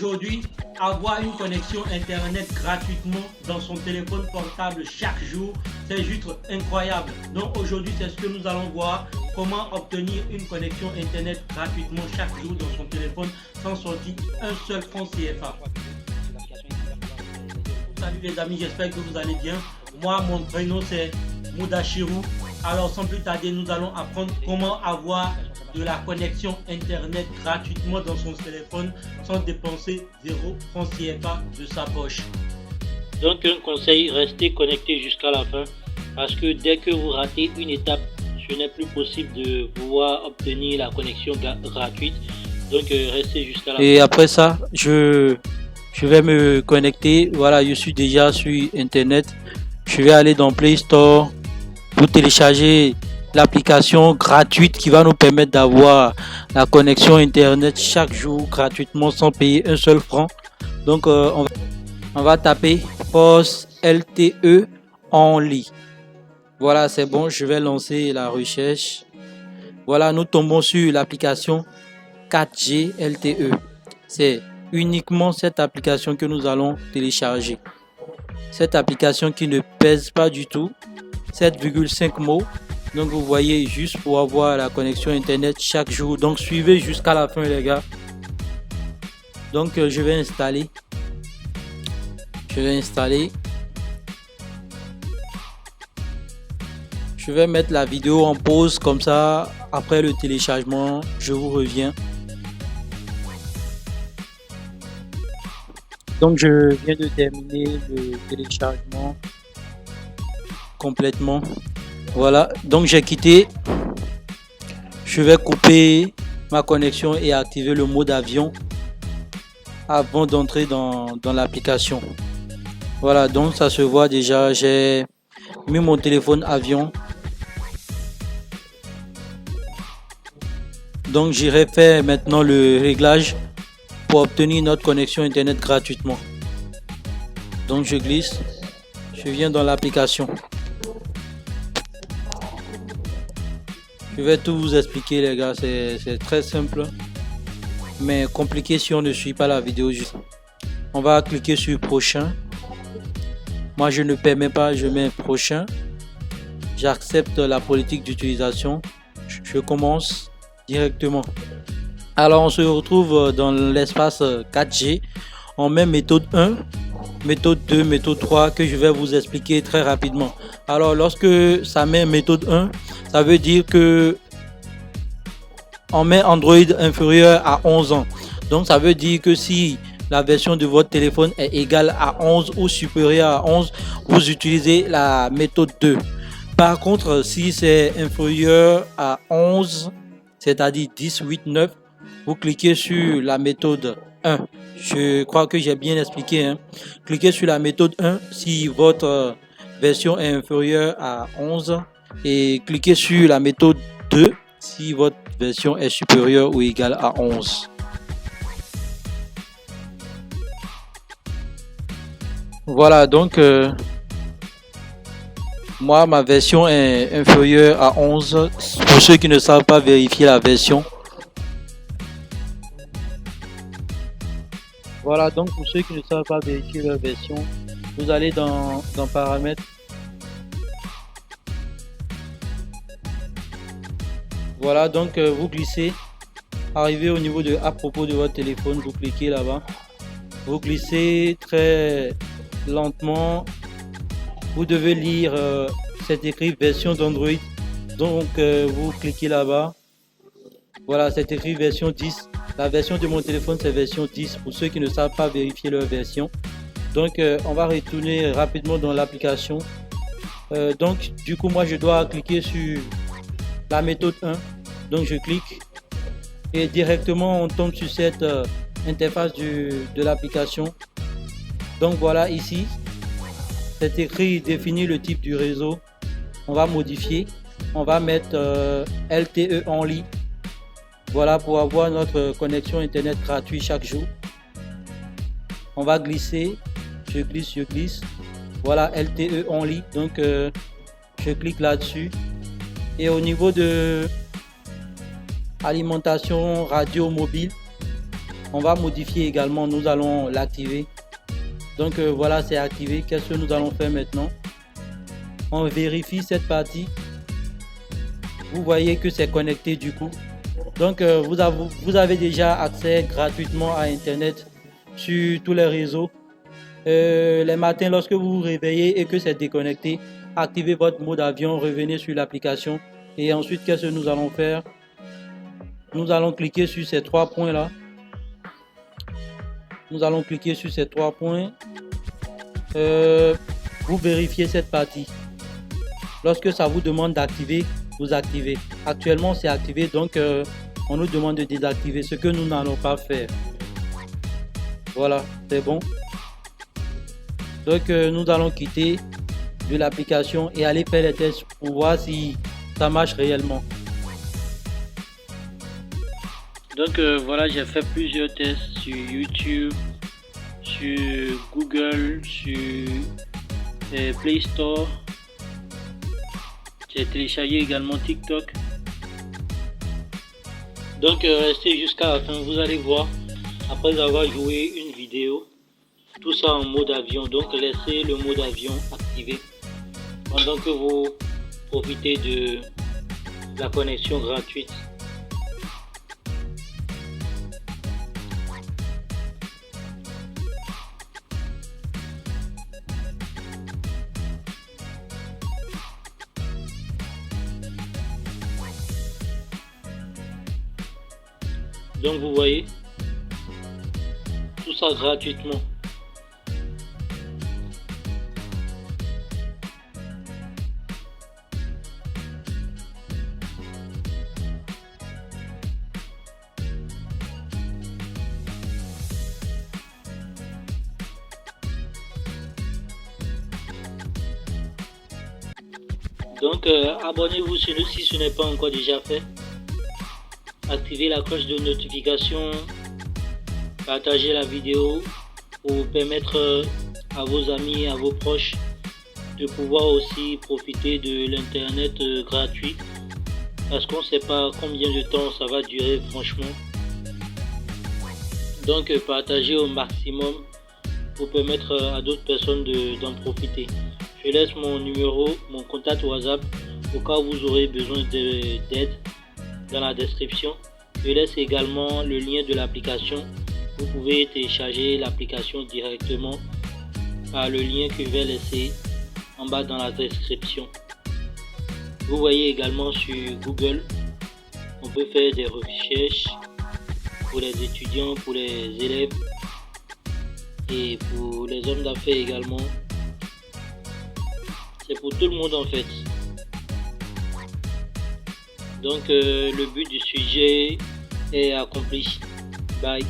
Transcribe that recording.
aujourd'hui, avoir une connexion internet gratuitement dans son téléphone portable chaque jour, c'est juste incroyable. Donc aujourd'hui, c'est ce que nous allons voir, comment obtenir une connexion internet gratuitement chaque jour dans son téléphone sans sortir un seul franc CFA. Salut les amis, j'espère que vous allez bien. Moi, mon prénom c'est Moudachirou. Alors sans plus tarder, nous allons apprendre comment avoir de la connexion internet gratuitement dans son téléphone sans dépenser 0 franc CFA de sa poche. Donc un conseil, restez connecté jusqu'à la fin parce que dès que vous ratez une étape, ce n'est plus possible de pouvoir obtenir la connexion gratuite. Donc restez jusqu'à la fin. Et après ça, je vais me connecter. Voilà, je suis déjà sur internet. Je vais aller dans Play Store pour télécharger l'application gratuite qui va nous permettre d'avoir la connexion internet chaque jour gratuitement sans payer un seul franc. Donc on va taper Force LTE Only. Voilà, c'est bon, je vais lancer la recherche. Voilà, nous tombons sur l'application 4G LTE. C'est uniquement cette application que nous allons télécharger. Cette application qui ne pèse pas du tout, 7,5 mots. Donc vous voyez, juste pour avoir la connexion internet chaque jour. Donc suivez jusqu'à la fin les gars. Donc je vais installer. Je vais mettre la vidéo en pause comme ça. Après le téléchargement, je vous reviens. Donc je viens de terminer le téléchargement complètement. Voilà, donc j'ai quitté. Je vais couper ma connexion et activer le mode avion avant d'entrer dans l'application. Voilà, donc ça se voit déjà, j'ai mis mon téléphone avion. Donc j'irai faire maintenant le réglage pour obtenir notre connexion internet gratuitement. Donc je glisse, je viens dans l'application. Je vais tout vous expliquer les gars, c'est très simple mais compliqué si on ne suit pas la vidéo. On va cliquer sur prochain. Moi je ne permets pas, je mets prochain. J'accepte la politique d'utilisation. Je commence directement. Alors on se retrouve dans l'espace 4G. On met méthode 1, méthode 2, méthode 3 que je vais vous expliquer très rapidement. Alors lorsque ça met méthode 1, ça veut dire que on met Android inférieur à 11 ans. Donc ça veut dire que si la version de votre téléphone est égale à 11 ou supérieure à 11, vous utilisez la méthode 2. Par contre, si c'est inférieur à 11, c'est-à-dire 10, 8, 9, vous cliquez sur la méthode 1. Je crois que j'ai bien expliqué. Hein. Cliquez sur la méthode 1 si votre version est inférieure à 11 et cliquez sur la méthode 2 si votre version est supérieure ou égale à 11. Voilà, donc moi ma version est inférieure à 11. Pour ceux qui ne savent pas vérifier la version. Voilà, donc pour ceux qui ne savent pas vérifier leur version, vous allez dans paramètres. Voilà, donc vous glissez, arrivez au niveau de à propos de votre téléphone, vous cliquez là-bas, vous glissez très lentement, vous devez lire, c'est écrit version d'Android, donc vous cliquez là-bas, voilà, c'est écrit version 10, la version de mon téléphone c'est version 10, pour ceux qui ne savent pas vérifier leur version. Donc on va retourner rapidement dans l'application, donc du coup moi je dois cliquer sur la méthode 1, donc je clique et directement on tombe sur cette interface de l'application. Donc voilà, ici c'est écrit définir le type du réseau, on va modifier, on va mettre LTE Only, voilà, pour avoir notre connexion internet gratuite chaque jour. On va glisser, je glisse, voilà, LTE Only, donc je clique là-dessus. Et au niveau de alimentation radio mobile, On va modifier également, nous allons l'activer. Donc voilà, c'est activé. Qu'est-ce que nous allons faire maintenant? On vérifie cette partie. Vous voyez que c'est connecté du coup. Donc vous avez déjà accès gratuitement à Internet sur tous les réseaux. Les matins, lorsque vous vous réveillez et que c'est déconnecté, activez votre mode avion, revenez sur l'application. Et ensuite, qu'est-ce que nous allons faire? Nous allons cliquer sur ces 3 points là. Nous allons cliquer sur ces 3 points. Vous vérifiez cette partie. Lorsque ça vous demande d'activer, vous activez. Actuellement, c'est activé, donc on nous demande de désactiver, ce que nous n'allons pas faire. Voilà, c'est bon. Donc nous allons quitter de l'application et aller faire les tests pour voir si ça marche réellement. Donc voilà, j'ai fait plusieurs tests sur YouTube, sur Google, sur Play Store. J'ai téléchargé également TikTok. Donc restez jusqu'à la fin, vous allez voir, après avoir joué une vidéo, tout ça en mode avion. Donc laissez le mode avion activé pendant que vous profitez de la connexion gratuite. Donc vous voyez, tout ça gratuitement. Donc abonnez-vous si ce n'est pas encore déjà fait. Activez la cloche de notification, partagez la vidéo pour permettre à vos amis, à vos proches de pouvoir aussi profiter de l'internet gratuit, parce qu'on ne sait pas combien de temps ça va durer franchement. Donc partagez au maximum pour permettre à d'autres personnes d'en profiter. Je laisse mon numéro, mon contact WhatsApp au cas où vous aurez besoin d'aide dans la description. Je laisse également le lien de l'application. Vous pouvez télécharger l'application directement par le lien que je vais laisser en bas dans la description. Vous voyez également sur Google, on peut faire des recherches pour les étudiants, pour les élèves et pour les hommes d'affaires également. C'est pour tout le monde en fait. Donc le but du sujet est accompli. Bye.